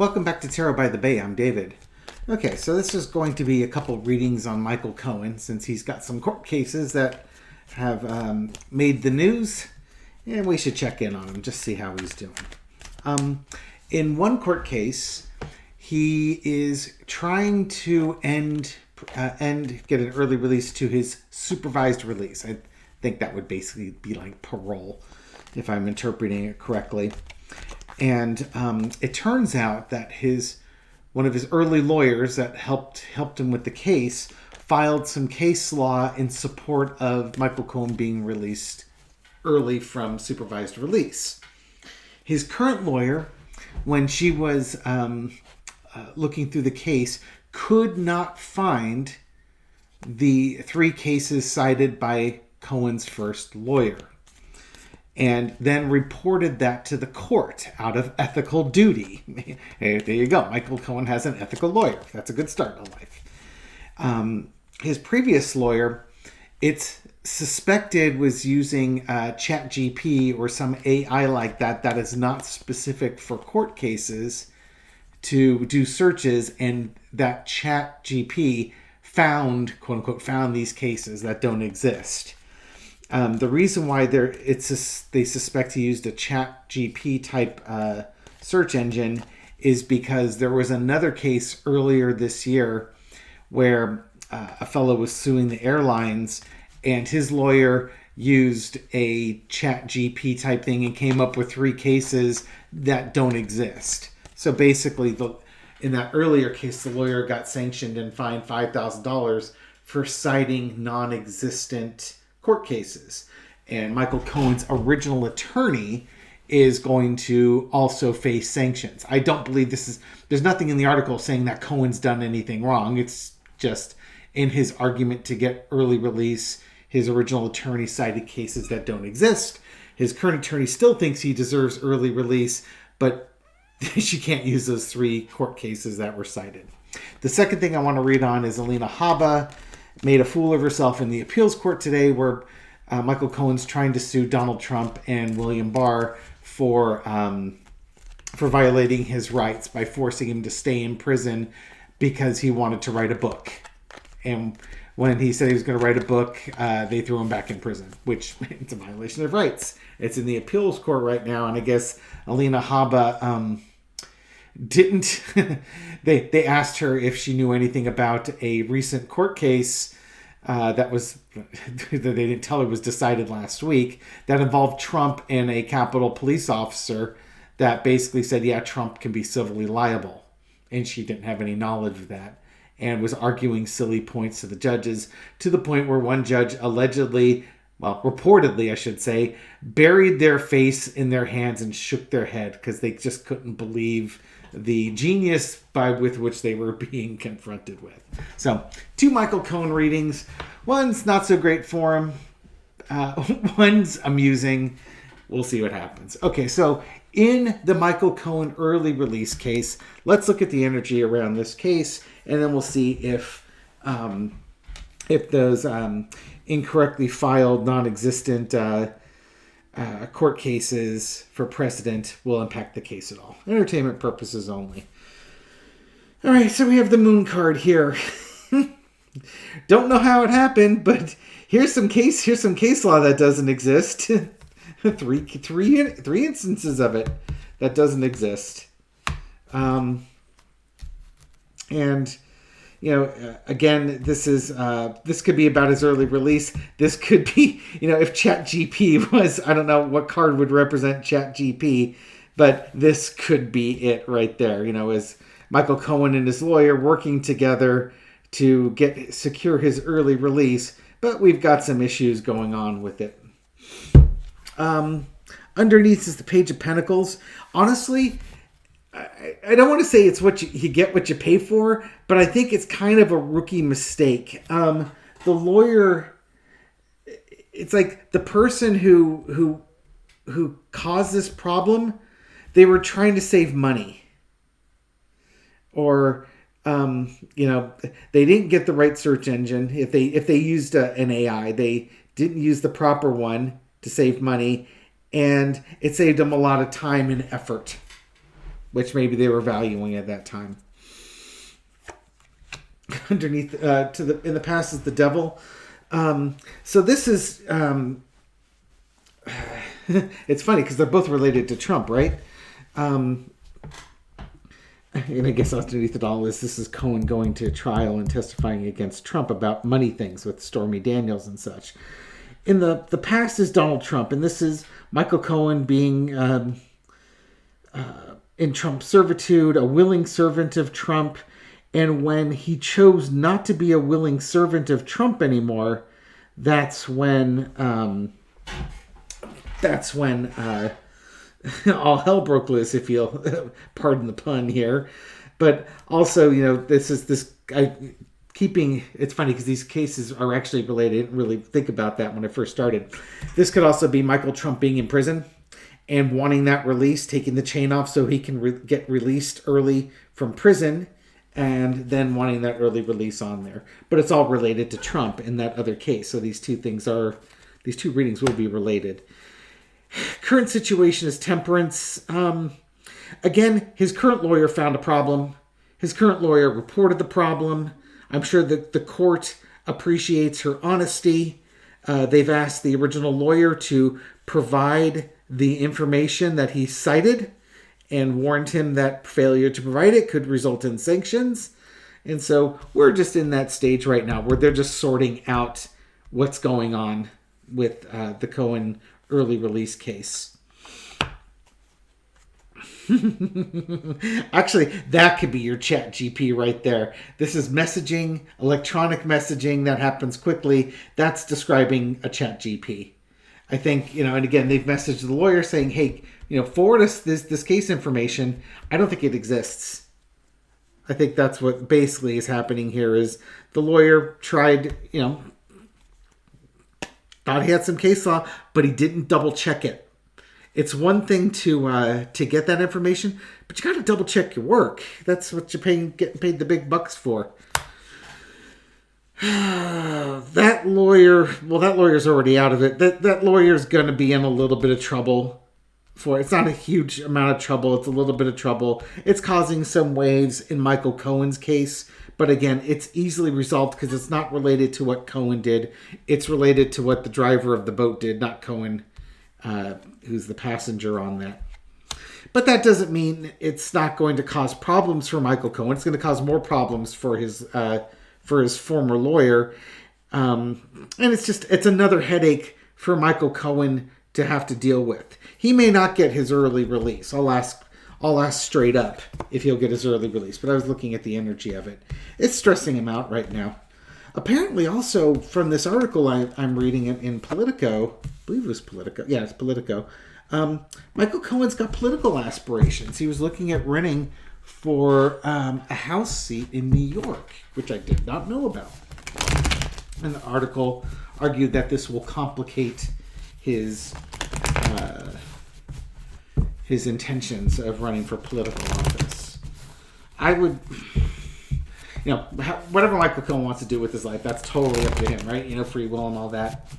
Welcome back to Tarot by the Bay. I'm David. Okay, so this is going to be a couple readings on Michael Cohen, since he's got some court cases that have made the news, and we should check in on him, just see how he's doing. In one court case, he is trying to get an early release to his supervised release. I think that would basically be like parole, if I'm interpreting it correctly. And it turns out that one of his early lawyers that helped him with the case filed some case law in support of Michael Cohen being released early from supervised release. His current lawyer, when she was looking through the case, could not find the three cases cited by Cohen's first lawyer, and then reported that to the court out of ethical duty. Hey, there you go. Michael Cohen has an ethical lawyer. That's a good start in life. His previous lawyer, it's suspected, was using ChatGPT or some AI like that is not specific for court cases to do searches, and that ChatGPT found, quote unquote, found these cases that don't exist. The reason why they suspect he used a ChatGPT type search engine is because there was another case earlier this year where a fellow was suing the airlines, and his lawyer used a ChatGPT type thing and came up with three cases that don't exist. So basically, in that earlier case, the lawyer got sanctioned and fined $5,000 for citing non-existent court cases. And Michael Cohen's original attorney is going to also face sanctions. I don't believe there's nothing in the article saying that Cohen's done anything wrong. It's just in his argument to get early release, his original attorney cited cases that don't exist. His current attorney still thinks he deserves early release, but she can't use those three court cases that were cited. The second thing I want to read on is Alina Habba made a fool of herself in the appeals court today, where Michael Cohen's trying to sue Donald Trump and William Barr for violating his rights by forcing him to stay in prison because he wanted to write a book. And when he said he was going to write a book, they threw him back in prison, which it's a violation of rights. It's in the appeals court right now, and I guess Alina Habba didn't. They asked her if she knew anything about a recent court case that they didn't tell her was decided last week, that involved Trump and a Capitol police officer that basically said, yeah, Trump can be civilly liable. And she didn't have any knowledge of that, and was arguing silly points to the judges, to the point where one judge reportedly, I should say, buried their face in their hands and shook their head because they just couldn't believe the genius with which they were being confronted with. So, two Michael Cohen readings. One's not so great for him. One's amusing. We'll see what happens. Okay, so in the Michael Cohen early release case, let's look at the energy around this case, and then we'll see if those incorrectly filed, non-existent court cases for precedent will impact the case at all. Entertainment purposes only. All right, so we have the moon card here. Don't know how it happened, but here's some case law that doesn't exist. three instances of it that doesn't exist. And again, this could be about his early release. This could be, if ChatGPT was, I don't know what card would represent ChatGPT, but this could be it right there. As Michael Cohen and his lawyer working together to secure his early release, but we've got some issues going on with it. Underneath is the Page of Pentacles. Honestly, I don't want to say it's what you get what you pay for, but I think it's kind of a rookie mistake. The lawyer, it's like the person who caused this problem, they were trying to save money. Or they didn't get the right search engine. If they used an AI, they didn't use the proper one to save money, and it saved them a lot of time and effort. which maybe they were valuing at that time. Underneath, in the past is the devil. So this is, it's funny because they're both related to Trump, right? And I guess underneath it all is this is Cohen going to trial and testifying against Trump about money things with Stormy Daniels and such. In the past is Donald Trump, and this is Michael Cohen being in Trump's servitude, a willing servant of Trump. And when he chose not to be a willing servant of Trump anymore, that's when all hell broke loose, if you'll pardon the pun here. But also, it's funny because these cases are actually related. I didn't really think about that when I first started. This could also be Michael Trump being in prison and wanting that release, taking the chain off so he can get released early from prison, and then wanting that early release on there. But it's all related to Trump in that other case. So these two readings will be related. Current situation is temperance. Again, his current lawyer found a problem. His current lawyer reported the problem. I'm sure that the court appreciates her honesty. They've asked the original lawyer to provide the information that he cited and warned him that failure to provide it could result in sanctions. And so we're just in that stage right now where they're just sorting out what's going on with the Cohen early release case. Actually, that could be your chat GP right there. This is messaging, electronic messaging that happens quickly. That's describing a chat GP. I think, and again, they've messaged the lawyer saying, hey, forward us this case information. I don't think it exists. I think that's what basically is happening here is the lawyer tried, thought he had some case law, but he didn't double check it. It's one thing to get that information, but you got to double check your work. That's what you're getting paid the big bucks for. That lawyer's already out of it. That lawyer's going to be in a little bit of trouble for it. It's not a huge amount of trouble. It's a little bit of trouble. It's causing some waves in Michael Cohen's case. But again, it's easily resolved because it's not related to what Cohen did. It's related to what the driver of the boat did, not Cohen, who's the passenger on that. But that doesn't mean it's not going to cause problems for Michael Cohen. It's going to cause more problems for his former lawyer. And it's another headache for Michael Cohen to have to deal with. He may not get his early release. I'll ask straight up if he'll get his early release. But I was looking at the energy of it. It's stressing him out right now. Apparently also from this article I'm reading in Politico, I believe it was Politico. Yeah, it's Politico. Michael Cohen's got political aspirations. He was looking at running for a House seat in New York, which I did not know about. And the article argued that this will complicate his intentions of running for political office. I would, whatever Michael Cohen wants to do with his life, that's totally up to him, right? Free will and all that.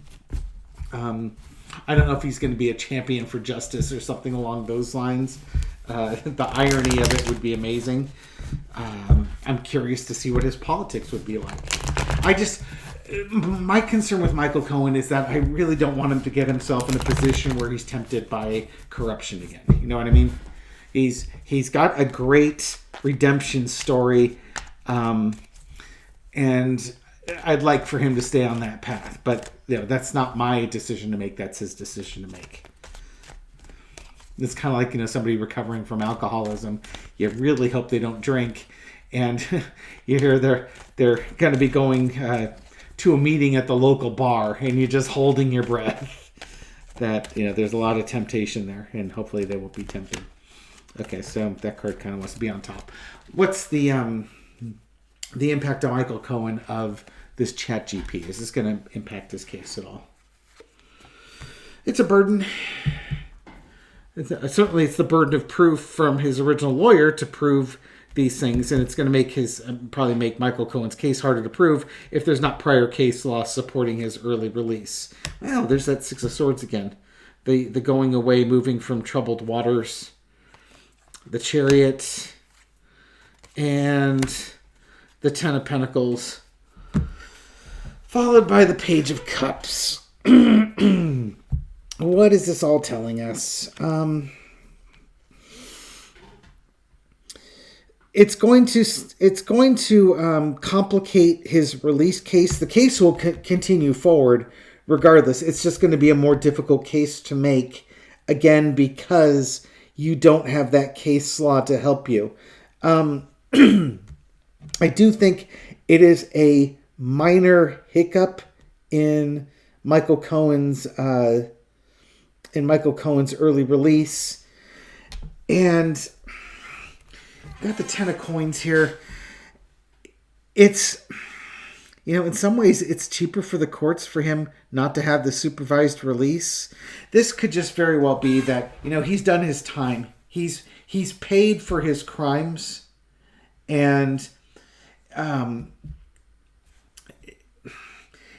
I don't know if he's going to be a champion for justice or something along those lines. The irony of it would be amazing. I'm curious to see what his politics would be like. My concern with Michael Cohen is that I really don't want him to get himself in a position where he's tempted by corruption again. You know what I mean? He's got a great redemption story, and I'd like for him to stay on that path. But that's not my decision to make. That's his decision to make. It's kind of like somebody recovering from alcoholism. You really hope they don't drink, and you hear they're going to be going to a meeting at the local bar, and you're just holding your breath. That there's a lot of temptation there, and hopefully they won't be tempted. Okay, so that card kind of wants to be on top. What's the impact on Michael Cohen of this chat GP? Is this going to impact his case at all? It's a burden. Certainly it's the burden of proof from his original lawyer to prove these things, and it's going to probably make Michael Cohen's case harder to prove if there's not prior case law supporting his early release. Well, there's that Six of Swords again. The going away, moving from troubled waters. the Chariot, and the Ten of Pentacles, followed by the Page of Cups. What is this all telling us? It's going to complicate his release case. The case will continue forward regardless. It's just going to be a more difficult case to make, again, because you don't have that case law to help you. I do think it is a minor hiccup in Michael Cohen's early release, and got the Ten of Coins here. It's, in some ways it's cheaper for the courts for him not to have the supervised release. This could just very well be that, he's done his time. He's paid for his crimes, and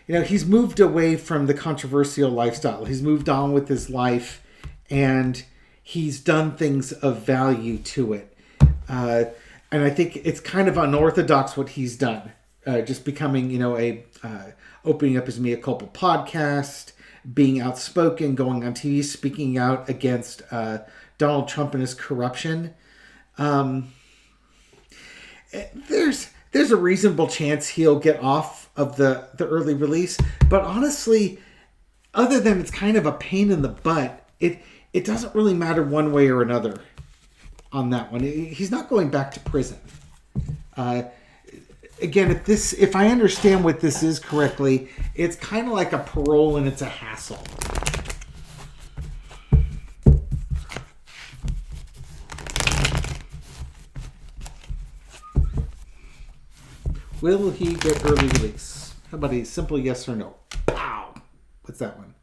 he's moved away from the controversial lifestyle. He's moved on with his life, and he's done things of value to it. And I think it's kind of unorthodox what he's done. Just becoming, opening up his Mea Culpa podcast, being outspoken, going on TV, speaking out against Donald Trump and his corruption. There's a reasonable chance he'll get off of the early release. But honestly, other than it's kind of a pain in the butt, it doesn't really matter one way or another on that one. He's not going back to prison. Again, if I understand what this is correctly, it's kind of like a parole and it's a hassle. Will he get early release? How about a simple yes or no? Wow. What's that one?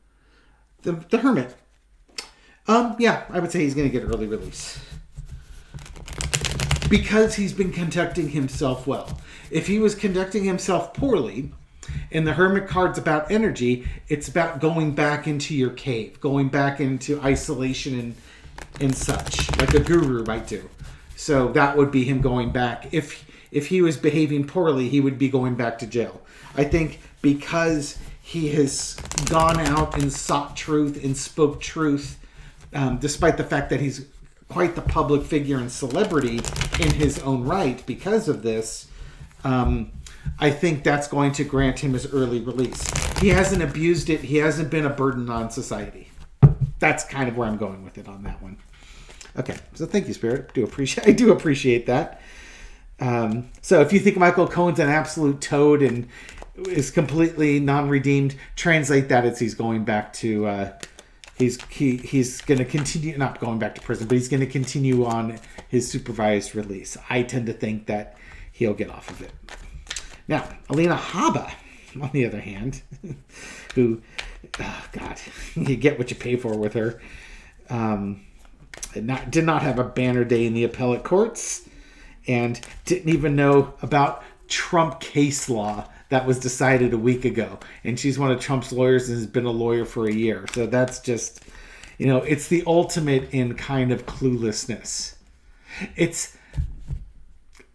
The Hermit. Yeah, I would say he's going to get early release. Because he's been conducting himself well. If he was conducting himself poorly, and the Hermit card's about energy, it's about going back into your cave, going back into isolation and such, like a guru might do. So that would be him going back. If he was behaving poorly, he would be going back to jail. I think because he has gone out and sought truth and spoke truth, despite the fact that he's quite the public figure and celebrity in his own right because of this, I think that's going to grant him his early release. He hasn't abused it. He hasn't been a burden on society. That's kind of where I'm going with it on that one. Okay, so thank you, Spirit. I do appreciate that. So if you think Michael Cohen's an absolute toad and is completely non-redeemed, translate that as he's going back to... He's going to continue, not going back to prison, but he's going to continue on his supervised release. I tend to think that he'll get off of it. Now, Alina Habba, on the other hand, who, oh God, you get what you pay for with her, did not have a banner day in the appellate courts and didn't even know about Trump case law that was decided a week ago. And she's one of Trump's lawyers and has been a lawyer for a year. So that's just, it's the ultimate in kind of cluelessness. It's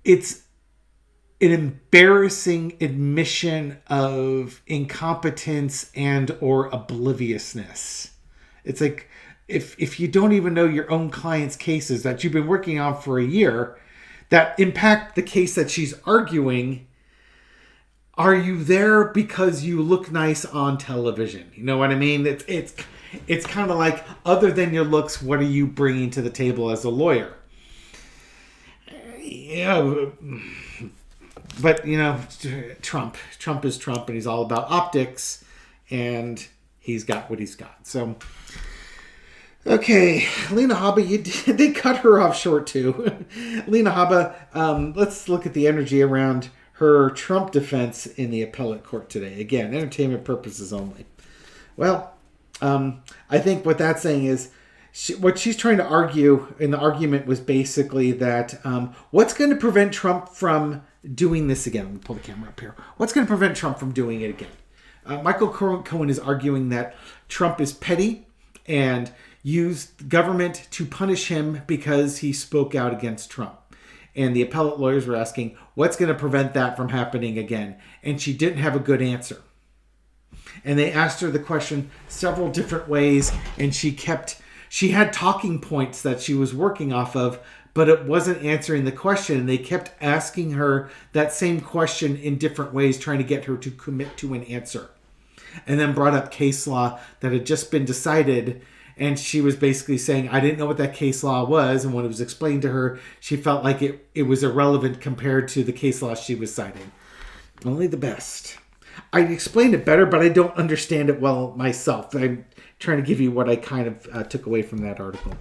an embarrassing admission of incompetence and or obliviousness. It's like, if you don't even know your own client's cases that you've been working on for a year that impact the case that she's arguing, are you there because you look nice on television? You know what I mean? It's kind of like, other than your looks, what are you bringing to the table as a lawyer? Yeah, but Trump is Trump, and he's all about optics, and he's got what he's got. So, okay, Alina Habba, they cut her off short too. Alina Habba, let's look at the energy around her Trump defense in the appellate court today. Again, entertainment purposes only. Well, I think what that's saying is, what she's trying to argue in the argument was basically that what's going to prevent Trump from doing this again? Let me pull the camera up here. What's going to prevent Trump from doing it again? Michael Cohen is arguing that Trump is petty and used government to punish him because he spoke out against Trump. And the appellate lawyers were asking, what's going to prevent that from happening again? And she didn't have a good answer. And they asked her the question several different ways, and she had talking points that she was working off of, but it wasn't answering the question. And they kept asking her that same question in different ways, trying to get her to commit to an answer. And then brought up case law that had just been decided. And she was basically saying, I didn't know what that case law was. And when it was explained to her, she felt like it was irrelevant compared to the case law she was citing. Only the best. I explained it better, but I don't understand it well myself. I'm trying to give you what I kind of took away from that article.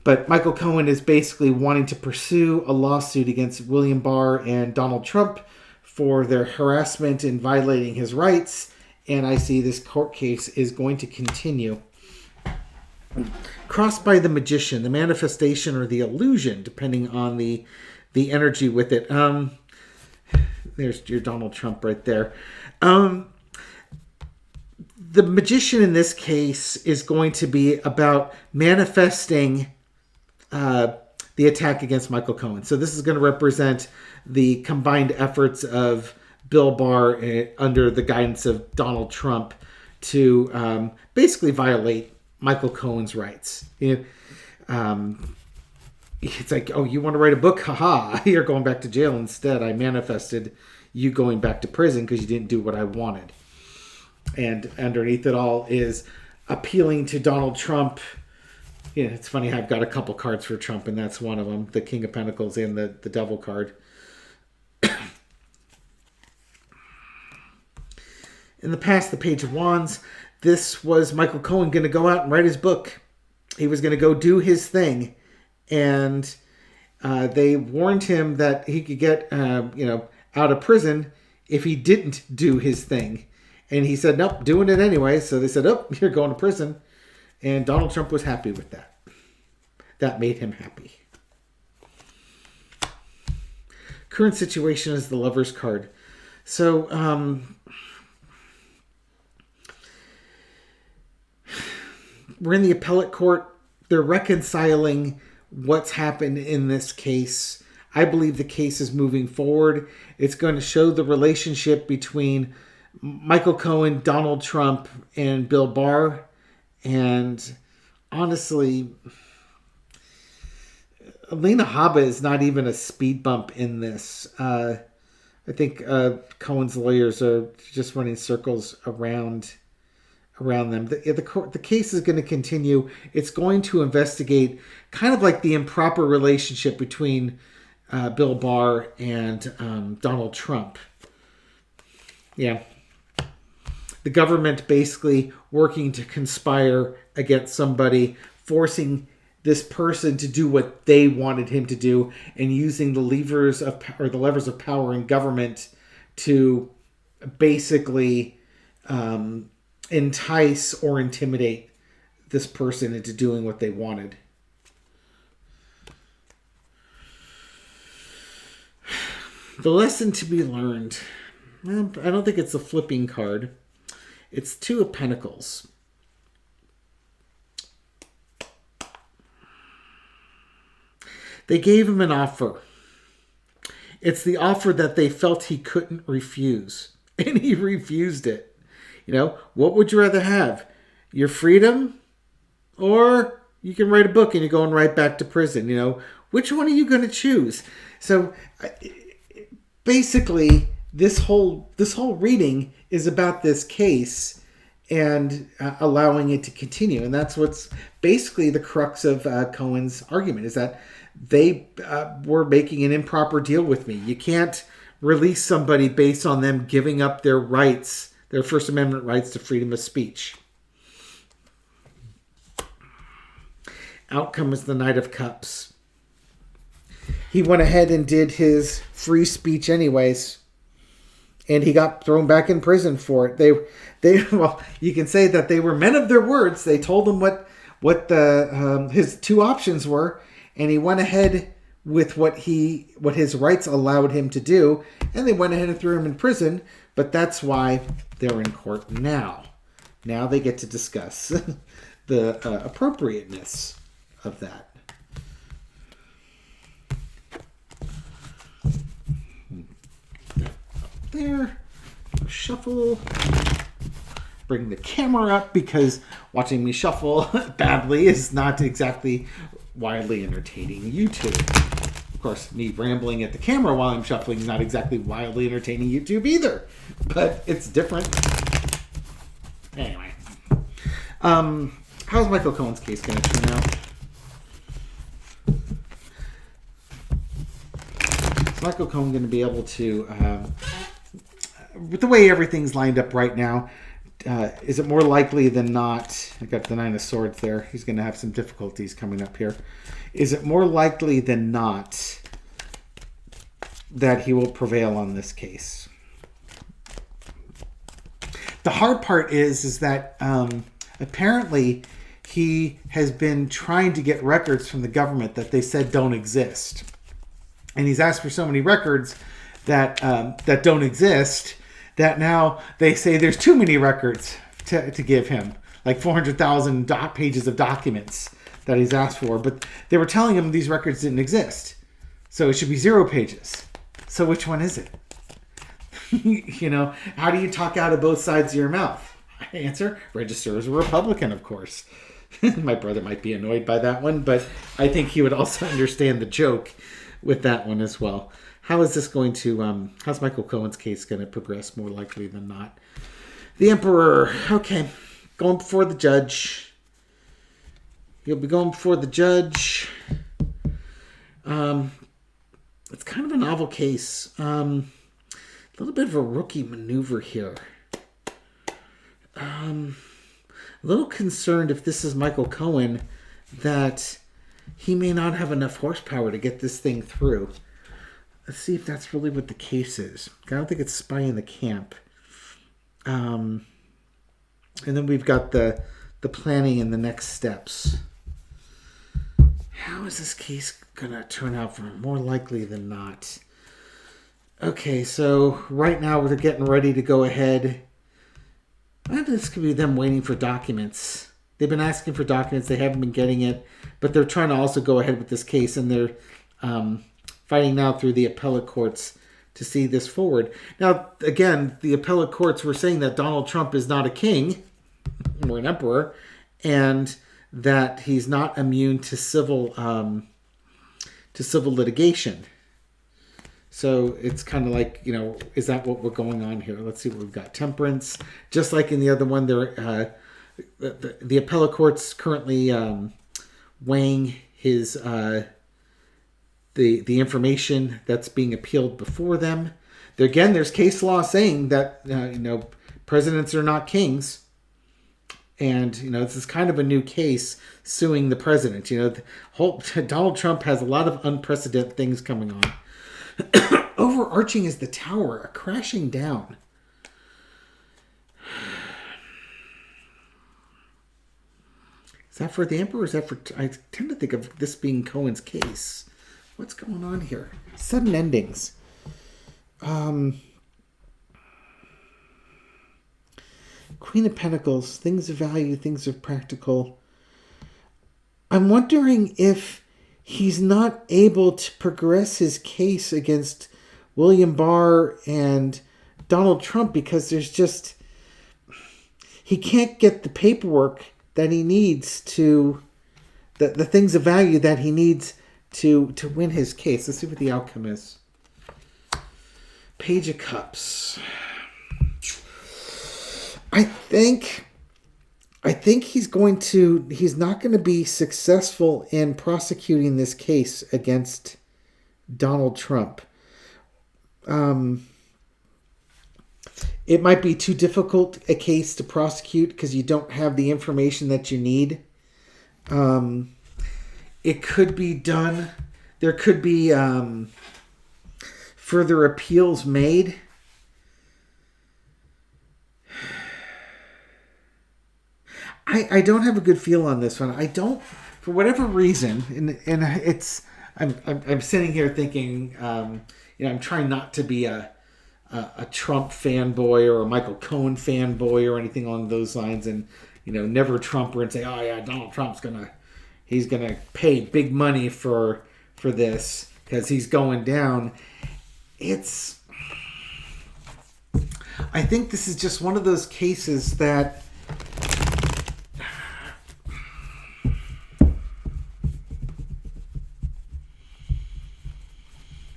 But Michael Cohen is basically wanting to pursue a lawsuit against William Barr and Donald Trump for their harassment and violating his rights. And I see this court case is going to continue. Crossed by the magician, the manifestation, or the illusion, depending on the energy with it. There's your Donald Trump right there. The magician in this case is going to be about manifesting the attack against Michael Cohen. So this is going to represent the combined efforts of Bill Barr under the guidance of Donald Trump to basically violate Michael Cohen's rights. It's like, oh, you want to write a book? Haha, you're going back to jail instead. I manifested you going back to prison because you didn't do what I wanted. And underneath it all is appealing to Donald Trump. Yeah, it's funny, I've got a couple cards for Trump, and that's one of them, the King of Pentacles and the Devil card. In the past, the Page of Wands, this was Michael Cohen going to go out and write his book. He was going to go do his thing. And they warned him that he could get, out of prison if he didn't do his thing. And he said, nope, doing it anyway. So they said, oh, you're going to prison. And Donald Trump was happy with that. That made him happy. Current situation is the Lover's card. So, we're in the appellate court. They're reconciling what's happened in this case. I believe the case is moving forward. It's going to show the relationship between Michael Cohen, Donald Trump, and Bill Barr. And honestly, Alina Habba is not even a speed bump in this. I think Cohen's lawyers are just running circles around them. The case is going to continue. It's going to investigate kind of like the improper relationship between Bill Barr and Donald Trump. Yeah. The government basically working to conspire against somebody, forcing this person to do what they wanted him to do, and using the levers of power in government to basically entice or intimidate this person into doing what they wanted. The lesson to be learned. Well, I don't think it's a flipping card. It's Two of Pentacles. They gave him an offer. It's the offer that they felt he couldn't refuse. And he refused it. What would you rather have? Your freedom? Or you can write a book and you're going right back to prison. Which one are you going to choose? So basically, this whole reading is about this case and allowing it to continue. And that's what's basically the crux of Cohen's argument, is that they were making an improper deal with me. You can't release somebody based on them giving up their rights, their First Amendment rights to freedom of speech. Outcome is the Knight of Cups. He went ahead and did his free speech anyways, and he got thrown back in prison for it. Well, you can say that they were men of their words. They told him what his two options were, and he went ahead with what his rights allowed him to do, and they went ahead and threw him in prison. But that's why they're in court now. Now they get to discuss the appropriateness of that. There, shuffle, bring the camera up because watching me shuffle badly is not exactly wildly entertaining YouTube. Of course, me rambling at the camera while I'm shuffling is not exactly wildly entertaining YouTube either, but it's different. Anyway, how's Michael Cohen's case going to turn out? Is Michael Cohen going to be able to, with the way everything's lined up right now, is it more likely than not, I got the Nine of Swords there, he's going to have some difficulties coming up here. Is it more likely than not that he will prevail on this case? The hard part is that apparently he has been trying to get records from the government that they said don't exist. And he's asked for so many records that that don't exist that now they say there's too many records to give him, like 400,000 pages of documents that he's asked for. But they were telling him these records didn't exist. So it should be 0 pages. So which one is it? You know, how do you talk out of both sides of your mouth? Answer, register as a Republican, of course. My brother might be annoyed by that one, but I think he would also understand the joke with that one as well. How is this going to, how's Michael Cohen's case going to progress more likely than not? The Emperor, okay, going before the judge. He'll be going before the judge. It's kind of a novel case. A little bit of a rookie maneuver here. A little concerned if this is Michael Cohen that he may not have enough horsepower to get this thing through. Let's see if that's really what the case is. I don't think it's spy in the camp. And then we've got the planning and the next steps. How is this case going to turn out for more likely than not? Okay, so right now we're getting ready to go ahead. I think this could be them waiting for documents. They've been asking for documents. They haven't been getting it. But they're trying to also go ahead with this case. And they're fighting now through the appellate courts to see this forward. Now, again, the appellate courts were saying that Donald Trump is not a king or an emperor. And that he's not immune to civil litigation. So it's kind of like, you know, is that what we're going on here? Let's see what we've got. Temperance, just like in the other one, there the appellate court's currently weighing his the information that's being appealed before them. Again, there's case law saying that you know, presidents are not kings. And, you know, this is kind of a new case suing the president. You know, Donald Trump has a lot of unprecedented things coming on. Overarching is the tower, a crashing down. Is that for the Emperor or is that for... I tend to think of this being Cohen's case. What's going on here? Sudden endings. Queen of Pentacles, things of value, things of practical. I'm wondering if he's not able to progress his case against William Barr and Donald Trump because there's just... He can't get the paperwork that he needs to... The things of value that he needs to win his case. Let's see what the outcome is. Page of Cups. I think he's not going to be successful in prosecuting this case against Donald Trump. It might be too difficult a case to prosecute because you don't have the information that you need. It could be done. There could be further appeals made. I don't have a good feel on this one. I don't, for whatever reason, and it's I'm sitting here thinking, you know, I'm trying not to be a Trump fanboy or a Michael Cohen fanboy or anything along those lines, and never Trumper and say, oh yeah, Donald Trump's he's gonna pay big money for this because he's going down. I think this is just one of those cases that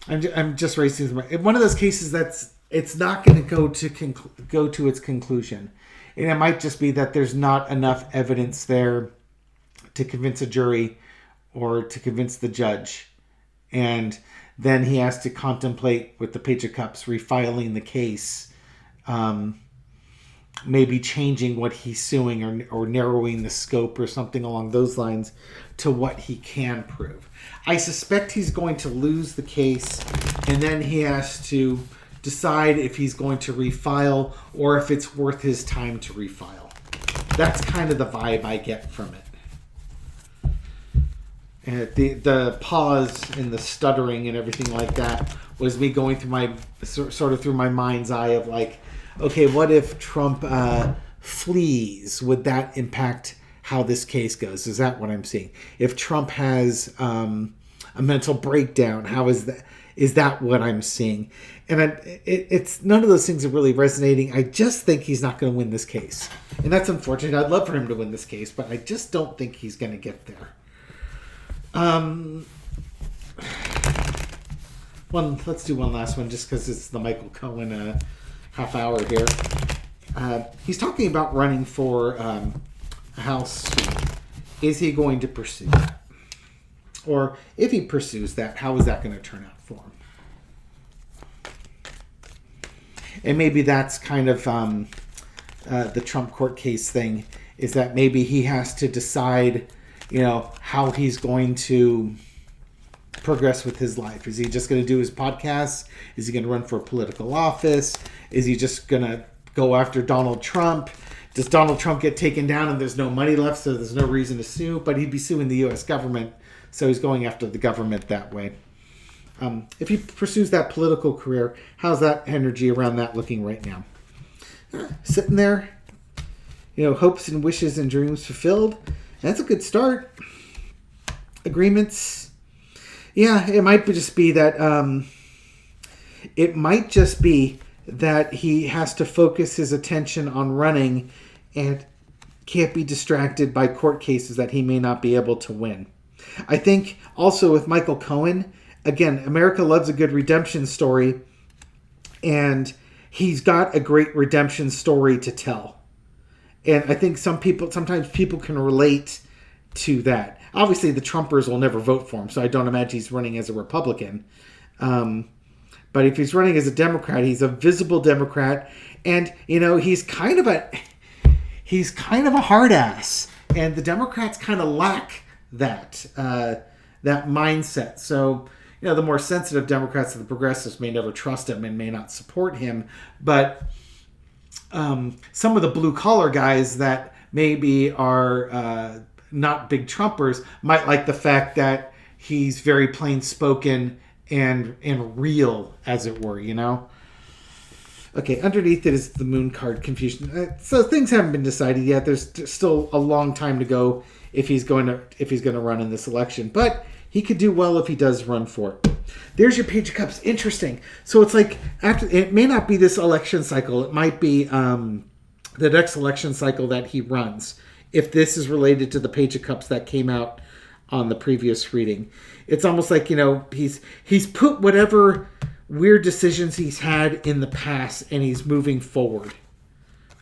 I'm just racing. One of those cases it's not going to go to its conclusion, and it might just be that there's not enough evidence there to convince a jury or to convince the judge, and then he has to contemplate with the Page of Cups refiling the case, maybe changing what he's suing or narrowing the scope or something along those lines to what he can prove. I suspect he's going to lose the case, and then he has to decide if he's going to refile or if it's worth his time to refile. That's kind of the vibe I get from it. And the pause and the stuttering and everything like that was me going through through my mind's eye of like, okay, what if Trump flees? Would that impact how this case goes? Is that what I'm seeing? If Trump has a mental breakdown, how is that? Is that what I'm seeing? And it's none of those things are really resonating. I just think he's not going to win this case, and that's unfortunate. I'd love for him to win this case, but I just don't think he's going to get there. Let's do one last one, just because it's the Michael Cohen half hour here. He's talking about running for a House seat. Is he going to pursue that? Or if he pursues that, how is that going to turn out for him? And maybe that's kind of the Trump court case thing, is that maybe he has to decide, how he's going to progress with his life. Is he just going to do his podcasts? Is he going to run for a political office? Is he just going to go after Donald Trump? Does Donald Trump get taken down and there's no money left, so there's no reason to sue? But he'd be suing the U.S. government, so he's going after the government that way. If he pursues that political career, how's that energy around that looking right now? Sitting there, hopes and wishes and dreams fulfilled. That's a good start. Agreements. Yeah, it might just be that. He has to focus his attention on running, and can't be distracted by court cases that he may not be able to win. I think also with Michael Cohen, again, America loves a good redemption story, and he's got a great redemption story to tell. And I think sometimes people can relate to that. Obviously, the Trumpers will never vote for him, so I don't imagine he's running as a Republican. But if he's running as a Democrat, he's a visible Democrat, and he's kind of a hard ass, and the Democrats kind of lack that mindset. So the more sensitive Democrats and the progressives may never trust him and may not support him, but some of the blue collar guys that maybe are not big Trumpers might like the fact that he's very plain spoken and real, as it were, Okay, underneath it is the moon card confusion. So things haven't been decided yet. There's still a long time to go if he's going to run in this election, but he could do well if he does run for it. There's your Page of Cups. Interesting. So it's like it may not be this election cycle. It might be the next election cycle that he runs. If this is related to the Page of Cups that came out on the previous reading, it's almost like he's put whatever weird decisions he's had in the past and he's moving forward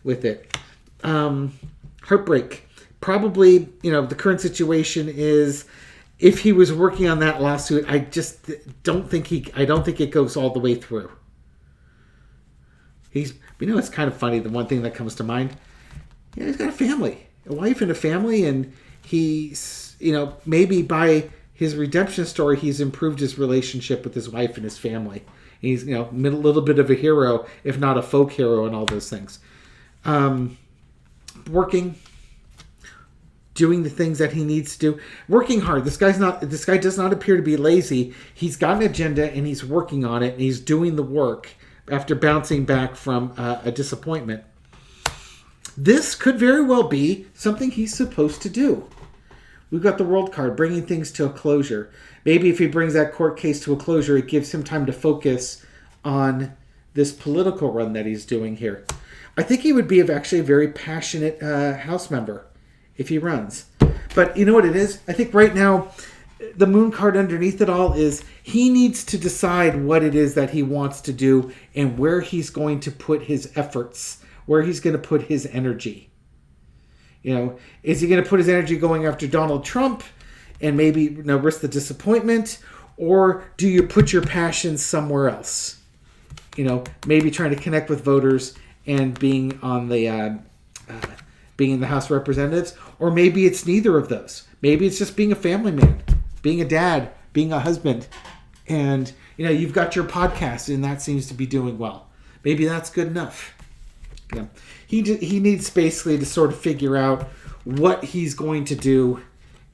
with it. Heartbreak. Probably, the current situation is, if he was working on that lawsuit, I just don't think it goes all the way through. It's kind of funny. The one thing that comes to mind, he's got a family, a wife and a family, and he's, maybe by his redemption story, he's improved his relationship with his wife and his family. He's, a little bit of a hero, if not a folk hero, and all those things. Working, doing the things that he needs to do, working hard. This guy does not appear to be lazy. He's got an agenda and he's working on it, and he's doing the work after bouncing back from a disappointment. this could very well be something he's supposed to do. We've got the World card, bringing things to a closure. Maybe if he brings that court case to a closure, it gives him time to focus on this political run that he's doing here. I think he would be actually a very passionate House member if he runs. But you know what it is? I think right now, the moon card underneath it all is he needs to decide what it is that he wants to do and where he's going to put his efforts, where he's going to put his energy. You know, is he going to put his energy going after Donald Trump and maybe risk the disappointment? Or do you put your passion somewhere else? You know, maybe trying to connect with voters and being on the being in the House of Representatives. Or maybe it's neither of those. Maybe it's just being a family man, being a dad, being a husband. And, you've got your podcast and that seems to be doing well. Maybe that's good enough. He needs basically to sort of figure out what he's going to do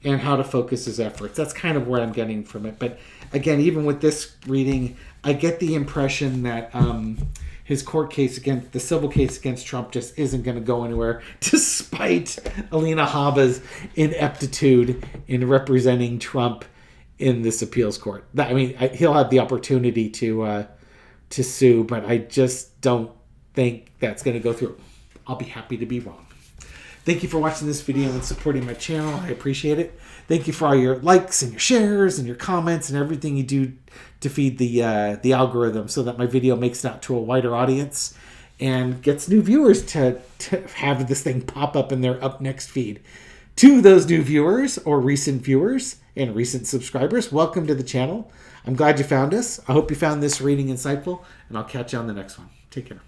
and how to focus his efforts. That's kind of where I'm getting from it. But again, even with this reading, I get the impression that his court case against the civil case against Trump just isn't going to go anywhere, despite Alina Habba's ineptitude in representing Trump in this appeals court. I mean, he'll have the opportunity to sue, but I just don't think that's going to go through. I'll be happy to be wrong. Thank you for watching this video and supporting my channel. I appreciate it. Thank you for all your likes and your shares and your comments and everything you do to feed the algorithm so that my video makes it out to a wider audience and gets new viewers to have this thing pop up in their up next feed. To those new viewers or recent viewers and recent subscribers, welcome to the channel. I'm glad you found us. I hope you found this reading insightful, and I'll catch you on the next one. Take care.